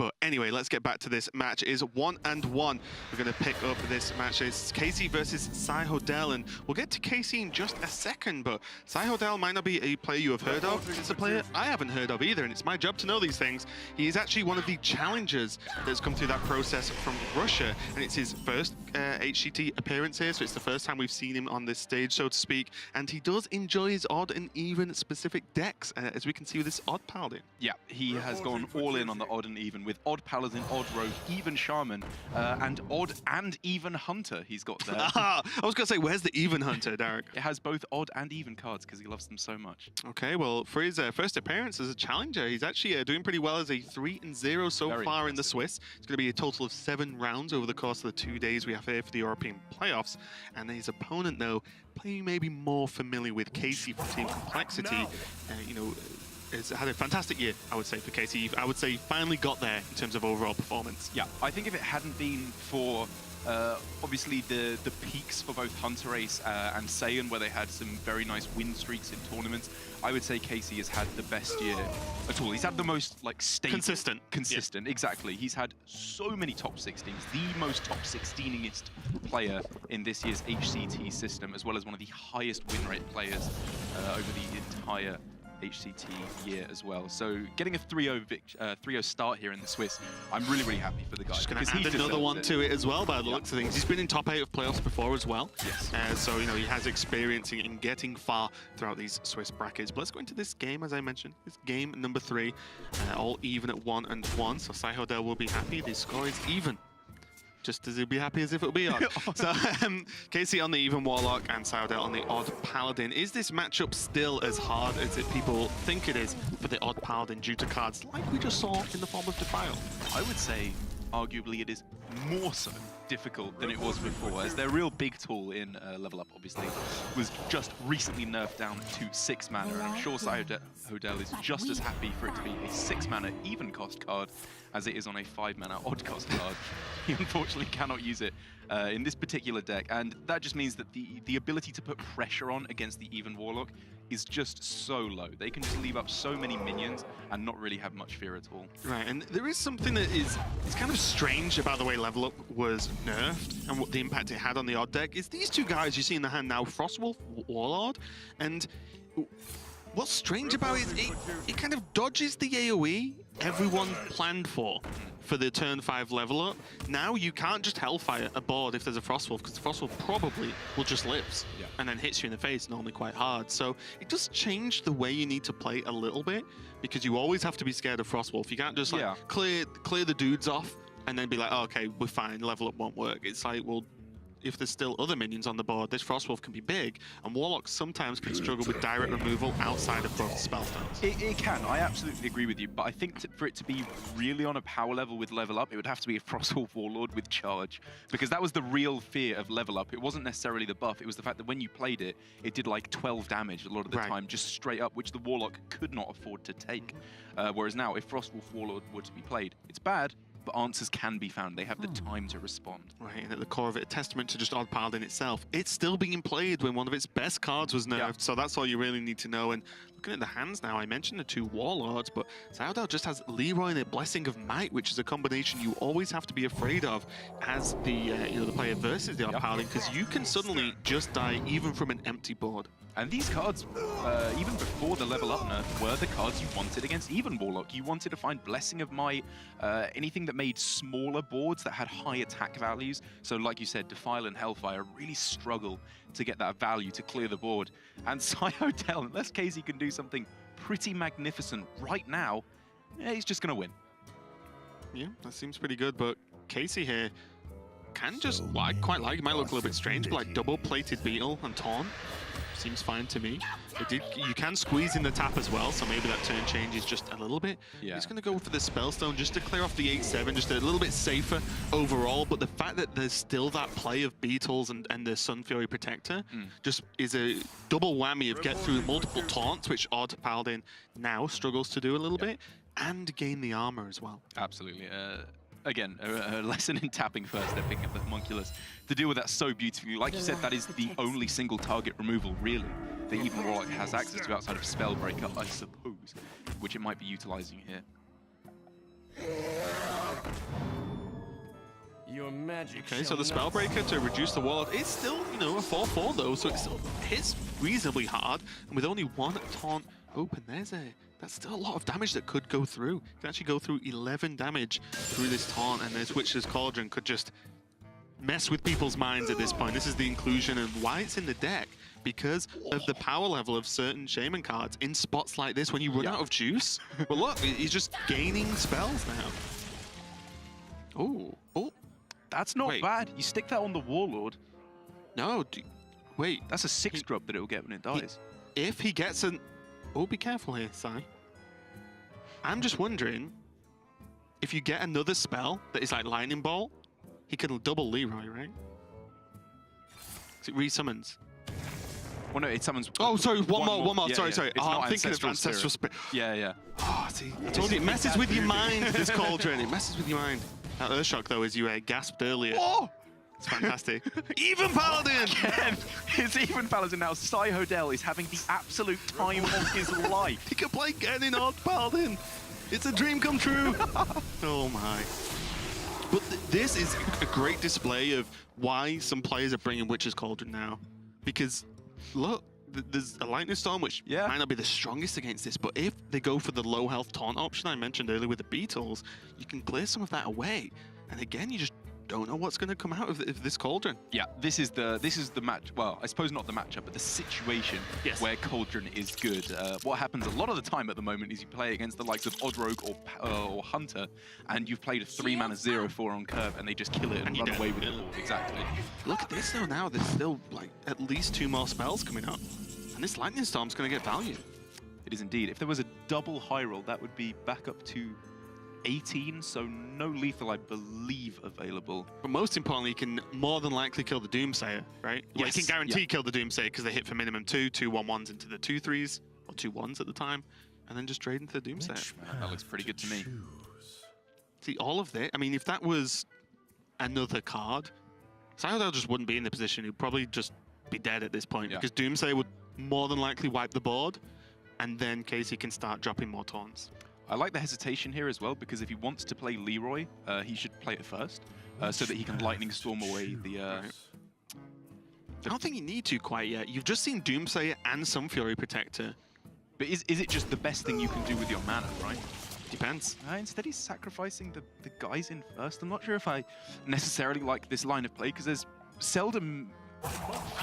But anyway, let's get back to this match. It is 1-1. We're going to pick up this match. It's Casey versus Hodel, and we'll get to Casey in just a second, but Hodel might not be a player you have heard of. It's a player I haven't heard of either, and it's my job to know these things. He is actually one of the challengers that's come through that process from Russia, and it's his first HCT appearance here, so it's the first time we've seen him on this stage, so to speak, and he does enjoy his odd and even specific decks, as we can see with this odd paladin. Yeah, he has gone all in on the odd and even, with odd paladin, odd rogue, even shaman, and odd and even hunter he's got there. I was going to say, where's the even hunter, Derek? It has both odd and even cards because he loves them so much. Okay, well, for his first appearance as a challenger, he's actually doing pretty well as a 3-0 so Very far impressive. in the Swiss. It's going to be a total of 7 rounds over the course of the 2 days we have here for the European playoffs. And his opponent, though, playing maybe more familiar with Casey from Team Complexity, you know, has had a fantastic year, I would say, for Casey. I would say he finally got there in terms of overall performance. Yeah, I think if it hadn't been for obviously the peaks for both Hunter Ace and Saiyan, where they had some very nice win streaks in tournaments, I would say Casey has had the best year at all. He's had the most like stable, consistent. Yeah. Exactly. He's had so many top 16s, the most top 16ingest player in this year's HCT system, as well as one of the highest win rate players over the entire HCT year as well. So getting a 3-0 start here in the Swiss, I'm really, really happy for the guy. Just going to add another one to it as well, by the looks of things. He's been in top 8 of playoffs before as well. Yes. So, you know, he has experience in getting far throughout these Swiss brackets. But let's go into this game, as I mentioned. It's game number 3, all even at 1-1. So Hodel will be happy. The score is even, just as he'd be happy as if it would be odd. So Casey on the even Warlock and Hodel on the odd Paladin. Is this matchup still as hard as people think it is for the odd Paladin due to cards like we just saw in the form of Defile? I would say, arguably, it is more so difficult than it was before, as their real big tool in Level Up, obviously, was just recently nerfed down to 6 mana, and I'm sure Hodel is just as happy for it to be a 6 mana even cost card as it is on a 5 mana odd cost card. He unfortunately cannot use it in this particular deck, and that just means that the ability to put pressure on against the even Warlock is just so low. They can just leave up so many minions and not really have much fear at all. Right, and there is something that is kind of strange about the way Level Up was nerfed and what the impact it had on the odd deck. Is these two guys you see in the hand now, Frostwolf, Warlord, and what's strange about it is it kind of dodges the AoE everyone planned for the turn 5 level up. Now you can't just Hellfire a board if there's a Frostwolf, because the Frostwolf probably will just lives and then hits you in the face, normally quite hard. So it does change the way you need to play a little bit, because you always have to be scared of Frostwolf. You can't just like clear the dudes off and then be like, oh, okay, we're fine, level up won't work. It's like, well, if there's still other minions on the board, this Frostwolf can be big, and Warlocks sometimes can struggle with direct removal outside of both spell stones. It can, I absolutely agree with you, but I think for it to be really on a power level with Level Up, it would have to be a Frostwolf Warlord with charge, because that was the real fear of Level Up. It wasn't necessarily the buff, it was the fact that when you played it, it did like 12 damage a lot of the time, just straight up, which the Warlock could not afford to take. Whereas now, if Frostwolf Warlord were to be played, it's bad, but answers can be found. They have the time to respond. Right, and at the core of it, a testament to just Odd Paladin itself. It's still being played when one of its best cards was nerfed, so that's all you really need to know. And looking at the hands now, I mentioned the 2 Warlords, but Hodel just has Leroy and a Blessing of Might, which is a combination you always have to be afraid of as the you know, the player versus the Odd Paladin, because you can suddenly just die even from an empty board. And these cards, even before the Level Up nerf, were the cards you wanted against even Warlock. You wanted to find Blessing of Might, anything that made smaller boards that had high attack values. So like you said, Defile and Hellfire really struggle to get that value to clear the board. And Hodel, unless Casey can do something pretty magnificent right now, he's just going to win. Yeah, that seems pretty good, but Casey here can just, well, I quite like, it might look a little bit strange, but like double-plated Beetle and Taunt seems fine to me. You can squeeze in the tap as well, so maybe that turn changes just a little bit. He's going to go for the Spellstone just to clear off the 8-7, just a little bit safer overall, but the fact that there's still that play of Beetles and the Sun Fury Protector just is a double whammy of get through multiple taunts, which Odd Paladin now struggles to do a little bit, and gain the armor as well. Absolutely. Again, a lesson in tapping first, they're picking up the homunculus to deal with that so beautifully. Like you said, that is the only single target removal, really, that even Warlock has access to outside of Spellbreaker, I suppose, which it might be utilizing here. Okay, so the Spellbreaker to reduce the Warlord is still, you know, a 4/4 though, so it still hits reasonably hard. And with only one taunt open, that's still a lot of damage that could go through. You can actually go through 11 damage through this taunt, and this Witch's Cauldron could just mess with people's minds at this point. This is the inclusion and why it's in the deck. Because of the power level of certain Shaman cards in spots like this when you run out of juice. But look, he's just gaining spells now. Oh. That's not bad. You stick that on the Warlord. No, wait. That's a 6-drop that it'll get when it dies. If he gets an... Oh, be careful here, Sai. I'm just wondering, if you get another spell that is like Lightning Bolt, he can double Leroy, right? Because it resummons. Well, no, it summons... Oh, sorry, one more. Yeah, sorry. It's I'm thinking of Ancestral Spirit. Yeah. Oh, see, I told you, it messes with your mind, this Cauldron. It messes with your mind. That Earthshock, though, as you gasped earlier. Oh! It's fantastic. Even Paladin! Again, it's even Paladin now. Sai Hodel is having the absolute time of his life. He can play Genin on Paladin. It's a dream come true. Oh, my. But this is a great display of why some players are bringing Witch's Cauldron now. Because, look, there's a Lightning Storm, which might not be the strongest against this, but if they go for the low health taunt option I mentioned earlier with the Beetles, you can clear some of that away. And again, you just don't know what's going to come out of this Cauldron. Yeah, this is the match. Well, I suppose not the matchup, but the situation where Cauldron is good. What happens a lot of the time at the moment is you play against the likes of Oddrogue or Hunter, and you've played a 3-mana 0/4 on curve, and they just kill it and run away with the ball. Exactly. Look at this though. Now there's still like at least 2 more spells coming up, and this Lightning Storm's going to get value. It is indeed. If there was a double high roll, that would be back up to 18, so no lethal, I believe, available. But most importantly, you can more than likely kill the Doomsayer, right? Well, you can guarantee kill the Doomsayer because they hit for minimum 2 1/1s into the 2/3s, or 2/1s at the time, and then just trade into the Doomsayer. That looks pretty good to me. See, all of this, I mean, if that was another card, Sai Hodel just wouldn't be in the position. He'd probably just be dead at this point, because Doomsayer would more than likely wipe the board, and then Casey can start dropping more taunts. I like the hesitation here as well, because if he wants to play Leroy, he should play it first, so that he can Lightning Storm away the... I don't think you need to quite yet. You've just seen Doomsayer and some Fury Protector. But is it just the best thing you can do with your mana, right? Depends. Instead he's sacrificing the guys in first. I'm not sure if I necessarily like this line of play, because there's seldom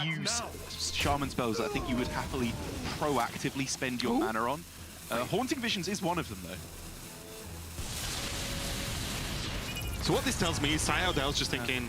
few Shaman spells that I think you would happily proactively spend your mana on. Haunting Visions is one of them, though. So what this tells me is Sai Hodel's just thinking,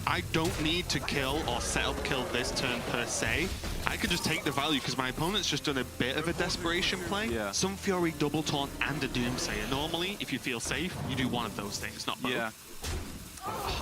I don't need to kill or set up kill this turn per se. I could just take the value because my opponent's just done a bit of a desperation play. Some Fury, double taunt, and a Doomsayer. Normally, if you feel safe, you do one of those things, not both.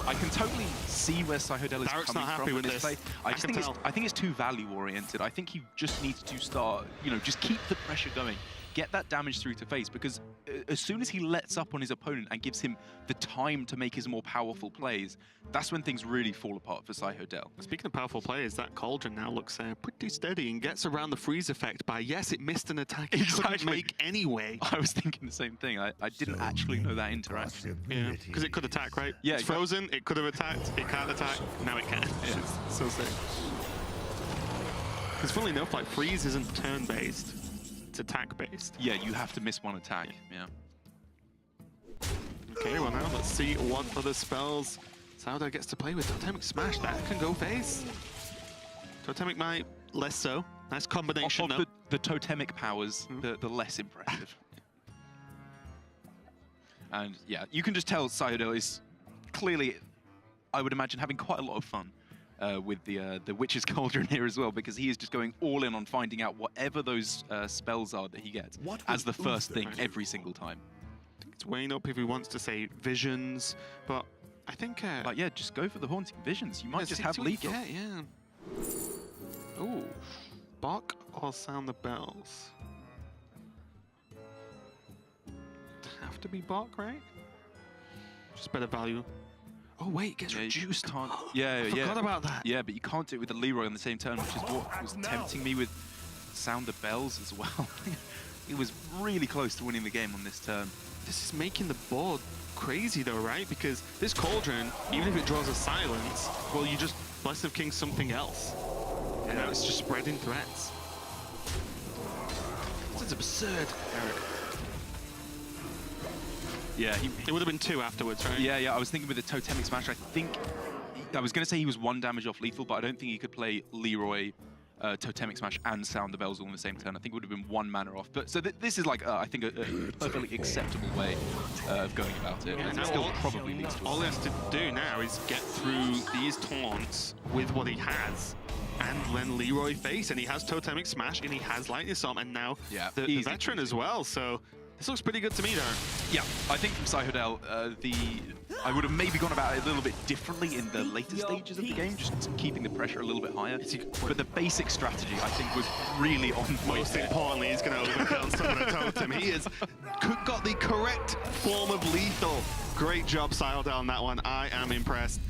I can totally see where Sai Hodel is Barrett's coming not happy from with in this play. I think it's too value oriented. I think he just needs to start, just keep the pressure going. Get that damage through to face, because as soon as he lets up on his opponent and gives him the time to make his more powerful plays, that's when things really fall apart for Sai Hodel. Speaking of powerful players, that Cauldron now looks pretty steady and gets around the freeze effect by, yes, it missed an attack it couldn't make anyway. I was thinking the same thing. I didn't actually know that interaction. Yeah, because it could attack, right? Yeah, it's frozen, it could have attacked, it can't attack, now it can. It's so sick. Because funnily enough, like, freeze isn't turn-based. It's attack-based. Yeah, you have to miss one attack. Yeah. Okay, well now let's see what other spells Sai Hodel gets to play with. Totemic Smash, that can go face. Totemic might, less so. Nice combination. Of the totemic powers, the less impressive. And yeah, you can just tell Sai Hodel is clearly, I would imagine, having quite a lot of fun. With the Witch's Cauldron here as well, because he is just going all in on finding out whatever those spells are that he gets as the first thing every single time. I think it's weighing up if he wants to say Visions, but I think... but yeah, just go for the Haunting Visions. You might just have lethal. Yeah. Ooh. Bark or Sound the Bells? Have to be Bark, right? Just better value. Oh wait, it gets reduced. I forgot about that. Yeah, but you can't do it with the Leroy on the same turn, which is what was tempting me with Sound the Bells as well. It was really close to winning the game on this turn. This is making the board crazy though, right? Because this Cauldron, even if it draws a silence, well, you just Blessed of King something else. And now it's just spreading threats. This is absurd, Eric. Yeah, it would have been 2 afterwards, right? Yeah. I was thinking with the Totemic Smash, I was going to say he was 1 damage off lethal, but I don't think he could play Leroy, Totemic Smash, and Sound the Bells all in the same turn. I think it would have been 1 mana off. But so this is like, I think, a perfectly acceptable way of going about it. Yeah, And now it still probably leads to all he has to do now is get through these taunts with what he has, and then Leroy face, and he has Totemic Smash, and he has Lightning Storm, and now the veteran as well. So this looks pretty good to me, though. Yeah, I think from Cyhodel, I would have maybe gone about it a little bit differently in the later stages of the game, just keeping the pressure a little bit higher. But the basic strategy, I think, was really on point. Most importantly, he's going to overkill Summon a Totem. He has got the correct form of lethal. Great job, Cyhodel, on that one. I am impressed.